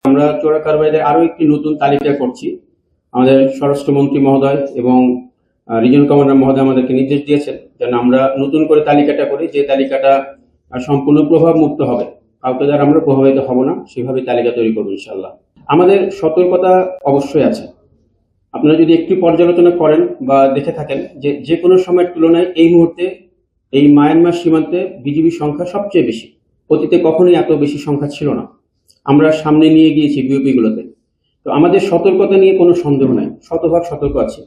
আমরা চোরা কারবারিদের আরো একটি নতুন তালিকা করছি। আমাদের স্বরাষ্ট্রমন্ত্রী মহোদয় এবং রিজন কমান্ডার মহোদয় আমাদেরকে নির্দেশ দিয়েছেন যেন আমরা নতুন করে তালিকাটা করি, যে তালিকাটা সম্পূর্ণ প্রভাব মুক্ত হবে, কাউকে দ্বারা আমরা প্রভাবিত হব না, সেভাবে তালিকা তৈরি করবো ইনশাল্লাহ। আমাদের সতর্কতা অবশ্যই আছে। আপনারা যদি একটু পর্যালোচনা করেন বা দেখে থাকেন যে কোনো সময়ের তুলনায় এই মুহূর্তে এই মায়ানমার সীমান্তে বিজিবির সংখ্যা সবচেয়ে বেশি। অতীতে কখনোই এত বেশি সংখ্যা ছিল না। আমরা সামনে নিয়ে গিয়েছি বিওপি গুলোতে। তো আমাদের সতর্কতা নিয়ে কোনো সন্দেহ নাই, শতভাগ সতর্ক আছি।